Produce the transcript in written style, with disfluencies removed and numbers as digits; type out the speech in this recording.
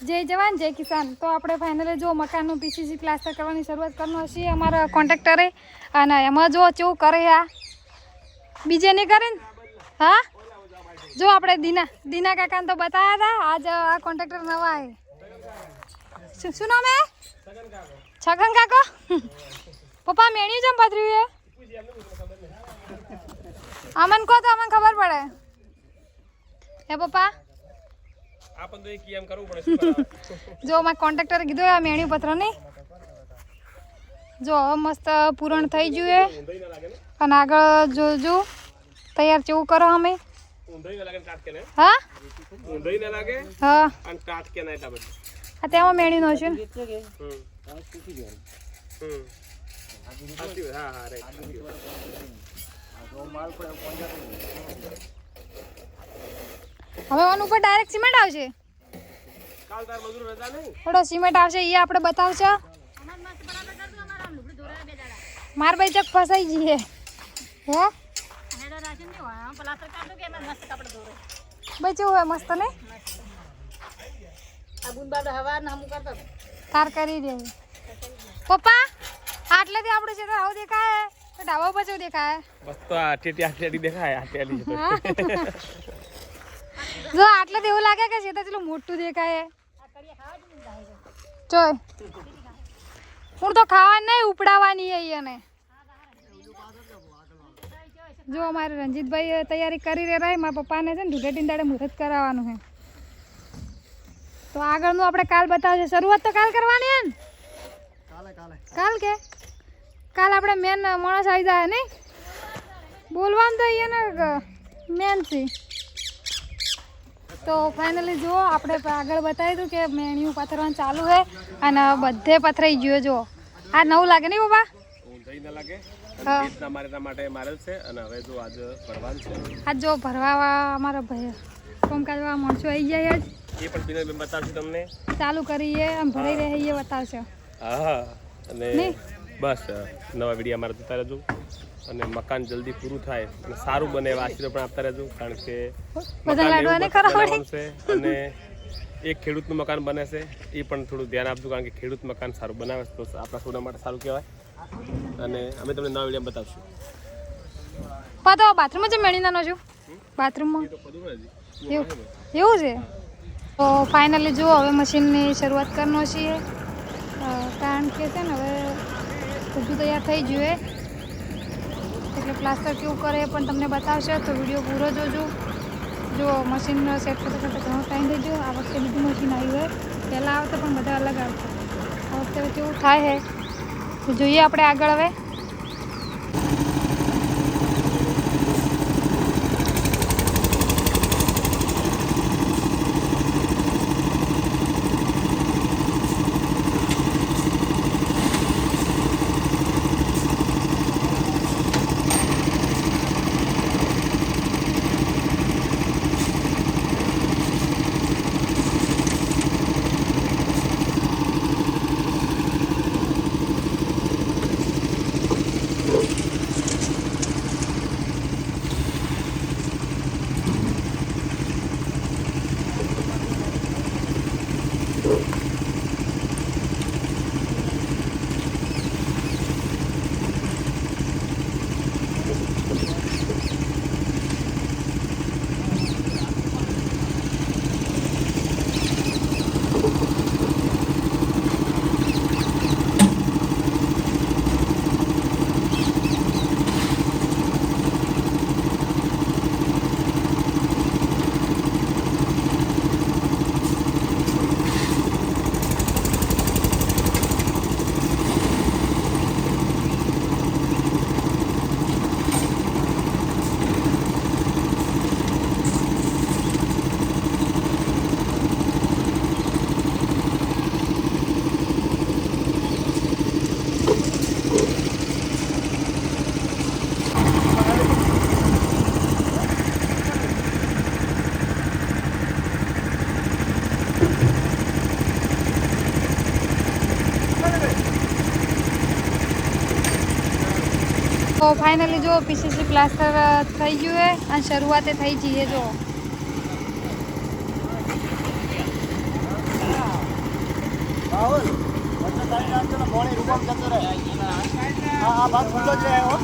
જય જવાન જય કિસાન। તો આપણે ફાઇનલી જો મકાનનું પીસીસી પ્લાસ્ટર કરવાની શરૂઆત કરવાનો છે અમારા કોન્ટ્રાક્ટરે અને એમાં જો કેવું કરે આ બીજે નહીં કરે ને હા જો આપણે દીના કાકાને તો બતાવ્યા હતા આજ આ કોન્ટ્રાક્ટર નવા આવે શું નામ હે છગન કાકો પપ્પા મેણ્યું જમ પથર્યું હે અમન કહો તો અમને ખબર પડે હે પપ્પા આપણ તો એક એમ કરવું પડે શું જો મારા કોન્ટ્રાક્ટરે કીધું આ મેણ્યું પત્ર નહીં જો હવે મસ્ત પૂરણ થઈ ગયું અને આગળ જોજો તૈયાર કેવું કરો અમે ઊંધાઈ ના લાગે કાટ કે ને હા ઊંધાઈ ના લાગે હા અને કાટ કે ના એટલા બધું આ તેમાં મેણ્યું નો છે સાચી વાત હા રાઈટ હવે ઓન ઉપર ડાયરેક્ટ સિમેન્ટ આવશે કાલ તાર મજૂર રજા નહીં થોડો સિમેન્ટ આવશે એ આપણે બતાવશે માર ભાઈ ચક ફસાઈ જઈએ હે ભાઈ કેવું હોય મસ્ત ને તાર કરી દે પપ્પા આટલેથી આપણું છે આવું દેખાય તો ઢાબા પર કેવું દેખાય બસ તો આ ટેટી દેખાય આ ટેલી છે જો આટલે એવું લાગે કે છે તો ચલો મોટું દેખાય જોય હું તો ખાવા નહીં ઉપડાવવાની અહીંયા જો અમારે રંજીતભાઈ તૈયારી કરી રહ્યા મારા પપ્પાને છે ને ધૂળેટીને દાડે મુહૂર્ત કરાવવાનું છે તો આગળનું આપણે કાલ બતાવશે શરૂઆત તો કાલ કરવાની હે ને કાલ કે કાલ આપણે મેન માણસ આવી જાય નહીં બોલવાનું તો અહીંયા મેન છે તો ફાઇનલી જો આપણે આગળ બતાવી દઉં કે મેણિયું પાથરવાનું ચાલુ છે અને બધે પથરાઈ ગયો જો આ નવું લાગે નહીં બાબા ઊંધાઈ ના લાગે રીતના મારે માટે મારેલ છે અને હવે જો આજ ભરવાનું છે આજ જો ભરવા અમારા ભાઈ કામકાજ વાળા માણસો આવી જાય આજ એ પણ બિના બતાવશું તમને ચાલુ કરીએ આમ ભરાઈ રહે એ બતાવશે હા અને બસ નવા વિડીયો અમારે જોતા રહેજો અને મકાન જલ્દી પૂરું થાય અને સારું બને એવા આશીર્વાદ પણ આપતા રહેજો કારણ કે છે અને એક ખેડૂતનું મકાન બને છે એ પણ થોડું ધ્યાન આપજો કારણ કે ખેડૂત મકાન સારું બનાવે તો આપણા સોના માટે સારું કહેવાય અને અમે તમને નવા વિડીયો બતાવશું તો બાથરૂમમાં જ મેળી નાનો છું બાથરૂમમાં એવું છે તો ફાઇનલી જુઓ હવે મશીનની શરૂઆત કરવાનો છીએ કારણ કે છે ને હવે બધું તૈયાર થઈ ગયું એટલે પ્લાસ્ટર કેવું કરે એ પણ તમને બતાવશે તો વિડીયો પૂરો જોજો જો મશીન સેટ કરતા કરતાં ઘણો ટાઈમ થઈ ગયો આ વખતે બીજું મશીન આવ્યું હોય પહેલાં આવતા પણ બધા અલગ આવતા આ વખતે કેવું થાય છે તો જોઈએ આપણે આગળ હવે તો ફાઇનલી જો પીસીસી પ્લાસ્ટર થઈ ગયું છે અને શરૂઆતે થઈ જઈએ જો રાહુલ વચ્ચે તારી રાખજો ને મોડી રૂપમ જતો રહે. હા ભાગ ખુલ્લો જ રહે હો.